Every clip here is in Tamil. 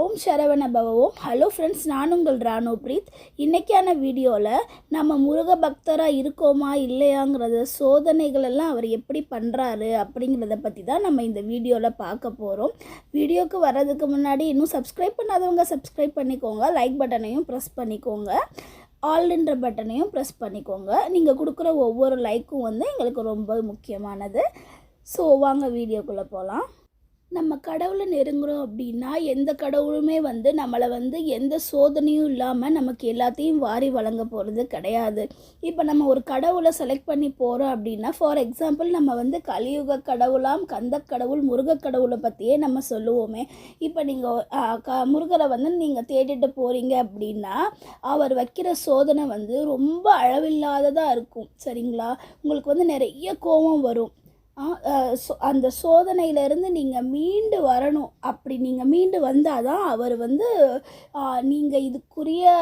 ஓம் சரவண பவவோம். ஹலோ ஃப்ரெண்ட்ஸ், நான் உங்கள் ராணு பிரீத். இன்றைக்கான வீடியோவில் நம்ம முருக பக்தராக இருக்கோமா இல்லையாங்கிறத சோதனைகள் எல்லாம் அவர் எப்படி பண்ணுறாரு அப்படிங்கிறத பற்றி தான் நம்ம இந்த வீடியோவில் பார்க்க போகிறோம். வீடியோவுக்கு வர்றதுக்கு முன்னாடி இன்னும் சப்ஸ்கிரைப் பண்ணாதவங்க சப்ஸ்கிரைப் பண்ணிக்கோங்க, லைக் பட்டனையும் ப்ரெஸ் பண்ணிக்கோங்க, ஆல்ன்ற பட்டனையும் ப்ரெஸ் பண்ணிக்கோங்க. நீங்கள் கொடுக்குற ஒவ்வொரு லைக்கும் எங்களுக்கு ரொம்ப முக்கியமானது. ஸோ வாங்க வீடியோக்குள்ளே போகலாம். நம்ம கடவுளை நெருங்குறோம் அப்படின்னா எந்த கடவுளுமே நம்மளை எந்த சோதனையும் இல்லாமல் நமக்கு எல்லாத்தையும் வாரி வழங்க போகிறது கிடையாது. இப்போ நம்ம ஒரு கடவுளை செலக்ட் பண்ணி போகிறோம் அப்படின்னா, ஃபார் எக்ஸாம்பிள் நம்ம கலியுக கடவுளாம், கந்த கடவுள், முருக கடவுளை பற்றியே நம்ம சொல்லுவோமே. இப்போ நீங்கள் முருகரை நீங்கள் தேடிட்டு போகிறீங்க அப்படின்னா அவர் வைக்கிற சோதனை ரொம்ப அளவில்லாததாக இருக்கும். சரிங்களா? உங்களுக்கு நிறைய கோபம் வரும். அந்த சோதனையிலேருந்து நீங்கள் மீண்டு வரணும். அப்படி நீங்கள் மீண்டு வந்தால் தான் அவர் நீங்கள் இதுக்குரிய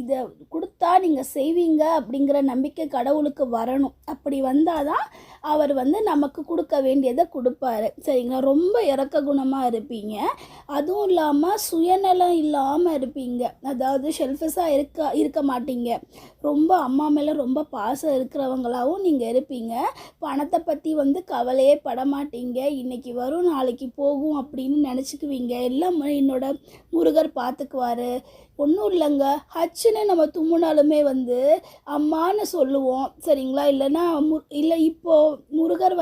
இதை கொடுத்தா நீங்கள் செய்வீங்க அப்படிங்கிற நம்பிக்கை கடவுளுக்கு வரணும். அப்படி வந்தால் தான் அவர் நமக்கு கொடுக்க வேண்டியதை கொடுப்பாரு. சரிங்களா? ரொம்ப இரக்க குணமாக இருப்பீங்க, அதுவும் இல்லாமல் சுயநலம் இல்லாமல் இருப்பீங்க. அதாவது ஷெல்ஃபிஷாக இருக்க மாட்டீங்க. ரொம்ப அம்மா மேலே ரொம்ப பாசம் இருக்கிறவங்களாகவும் நீங்கள் இருப்பீங்க. பணத்தை பற்றி கவலையே பட மாட்டீங்க. இன்றைக்கி வரும் நாளைக்கு போகும் அப்படின்னு நினச்சிக்குவீங்க. எல்லாம் என்னோட முருகர் பார்த்துக்குவார். ஒன்றும் இல்லைங்க, ஹச்சுன்னு நம்ம தும்முனாலுமே அம்மான்னு சொல்லுவோம். சரிங்களா? இல்லைன்னா இல்லை இப்போது முருகர்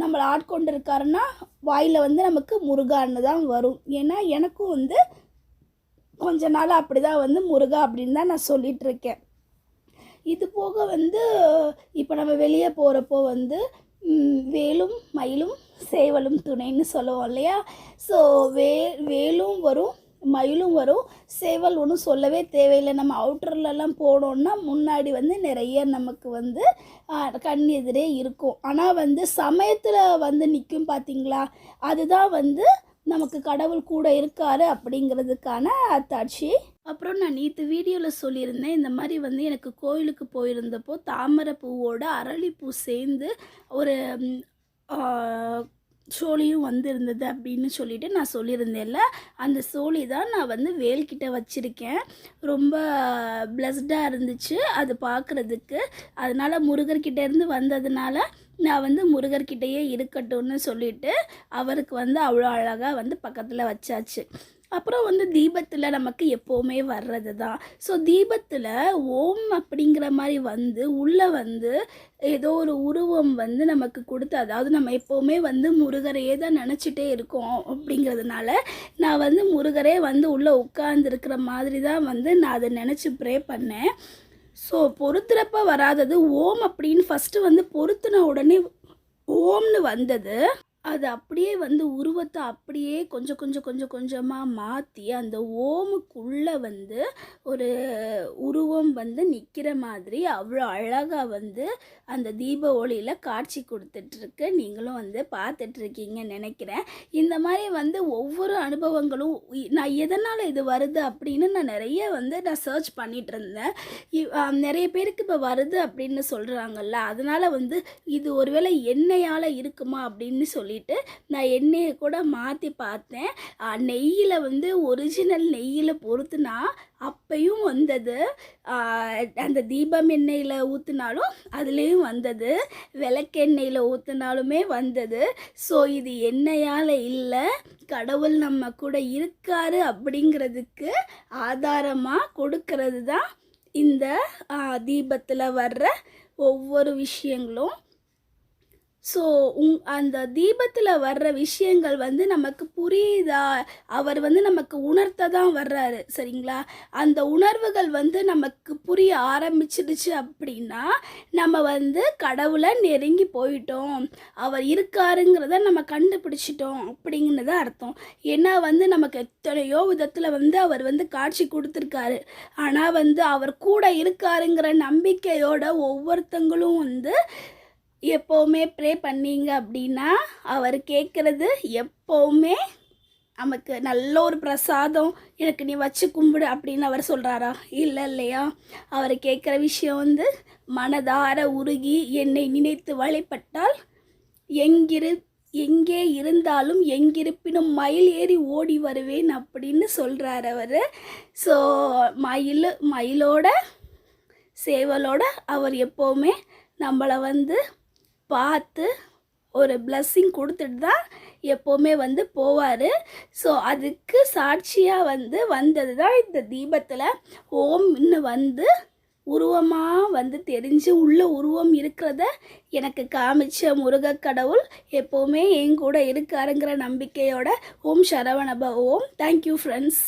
நம்மளை ஆட்கொண்டு இருக்காருன்னா வாயில் நமக்கு முருகான்னு தான் வரும். ஏன்னா எனக்கும் கொஞ்ச நாள் அப்படி தான் முருகா அப்படின்னு தான் நான் சொல்லிகிட்ருக்கேன். இது போக இப்போ நம்ம வெளியே போகிறப்போ வேலும் மயிலும் சேவலும் துணைன்னு சொல்லுவோம் இல்லையா? ஸோ வேலும் வரும், மயிலும் வரும், சேவல் ஒன்றும் சொல்லவே தேவையில்லை. நம்ம அவுட்டர்லலாம் போனோன்னா முன்னாடி நிறைய நமக்கு கண் எதிரே இருக்கும். ஆனால் சமயத்தில் நிற்கும் பார்த்தீங்களா? அதுதான் நமக்கு கடவுள் கூட இருக்காரு அப்படிங்கிறதுக்கான அத்தாட்சி. அப்புறம் நான் நேற்று வீடியோவில் சொல்லியிருந்தேன், இந்த மாதிரி எனக்கு கோயிலுக்கு போயிருந்தப்போ தாமரை பூவோட அரளிப்பூ சேர்ந்து ஒரு சோழியும் இருந்தது அப்படின்னு சொல்லிட்டு நான் சொல்லியிருந்தேன்ல. அந்த சோழி தான் நான் வேல்கிட்ட வச்சுருக்கேன். ரொம்ப பிளஸ்டாக இருந்துச்சு அது பார்க்குறதுக்கு. அதனால் முருகர்கிட்டேருந்து வந்ததுனால நான் முருகர்கிட்டையே இருக்கட்டும்னு சொல்லிவிட்டு அவருக்கு அவ்வளோ அழகாக பக்கத்தில் வச்சாச்சு. அப்புறம் தீபத்தில் நமக்கு எப்போவுமே வர்றது தான். ஸோ தீபத்தில் ஓம் அப்படிங்கிற மாதிரி உள்ளே ஏதோ ஒரு உருவம் நமக்கு கொடுத்து, அதாவது நம்ம எப்போவுமே முருகரையே தான் நினச்சிட்டே இருக்கோம். அப்படிங்கிறதுனால நான் முருகரே உள்ளே உட்கார்ந்துருக்கிற மாதிரி தான் நான் அதை நினச்சி ப்ரே பண்ணேன். ஸோ பொருத்துறப்ப வராதது ஓம் அப்படின்னு ஃபஸ்ட்டு பொருத்தின உடனே ஓம்னு வந்தது. அது அப்படியே உருவத்தை அப்படியே கொஞ்சம் கொஞ்சமாக மாற்றி அந்த ஓமுக்குள்ளே ஒரு உருவம் நிற்கிற மாதிரி அவ்வளோ அழகாக அந்த தீப ஒளியில் காட்சி கொடுத்துட்ருக்கு. நீங்களும் பார்த்துட்ருக்கீங்கன்னு நினைக்கிறேன். இந்த மாதிரி ஒவ்வொரு அனுபவங்களும் நான் எதனால் இது வருது அப்படின்னு நான் நிறைய நான் சர்ச் பண்ணிகிட்டு இருந்தேன். நிறைய பேருக்கு இப்போ வருது அப்படின்னு சொல்கிறாங்கல்ல, அதனால் இது ஒருவேளை எண்ணெயால் இருக்குமா அப்படின்னு சொல்லி நான் எண்ணெயை கூட மாற்றி பார்த்தேன். நெய்யில் ஒரிஜினல் நெய்யில் பொறுத்துனா அப்பையும் அந்த தீபம் எண்ணெயில் ஊற்றினாலும் அதுலேயும் விளக்கெண்ணெயில் ஊற்றினாலுமே ஸோ இது எண்ணெயால் இல்லை, கடவுள் நம்ம கூட இருக்காரு அப்படிங்கிறதுக்கு ஆதாரமாக கொடுக்கறது தான் இந்த தீபத்தில் வர்ற ஒவ்வொரு விஷயங்களும். ஸோ அந்த தீபத்தில் வர்ற விஷயங்கள் நமக்கு புரியுதா? அவர் நமக்கு உணர்த்த தான் வர்றாரு. சரிங்களா? அந்த உணர்வுகள் நமக்கு புரிய ஆரம்பிச்சிடுச்சு அப்படின்னா நம்ம கடவுளை நெருங்கி போயிட்டோம், அவர் இருக்காருங்கிறத நம்ம கண்டுபிடிச்சிட்டோம் அப்படிங்கிறது அர்த்தம். ஏன்னா நமக்கு எத்தனையோ விதத்தில் அவர் காட்சி கொடுத்துருக்காரு. ஆனால் அவர் கூட இருக்காருங்கிற நம்பிக்கையோட ஒவ்வொருத்தங்களும் எப்போவுமே ப்ரே பண்ணீங்க அப்படின்னா அவர் கேட்குறது எப்போவுமே நமக்கு நல்ல ஒரு பிரசாதம், எனக்கு நீ வச்சு கும்பிடு அப்படின்னு அவர் சொல்கிறாரா? இல்லை இல்லையா? அவர் கேட்குற விஷயம் மனதார உருகி என்னை நினைத்து வழிபட்டால் எங்கே இருந்தாலும் எங்கிருப்பினும் மயில் ஏறி ஓடி வருவேன் அப்படின்னு சொல்கிறார் அவர். ஸோ மயிலோட சேவலோட அவர் எப்போவுமே நம்மளை வந்து பார்த்து ஒரு பிளஸ்ஸிங் கொடுத்துட்டு தான் எப்போவுமே வந்து போவார். ஸோ அதுக்கு சாட்சியாக வந்தது தான் இந்த தீபத்தில் ஓம்னு வந்து உருவமாக வந்து தெரிஞ்சு உள்ள உருவம் இருக்கிறத எனக்கு காமிச்ச முருகக்கடவுள் எப்போவுமே என் கூட இருக்காருங்கிற நம்பிக்கையோட ஓம் சரவணப ஓம். Thank you friends.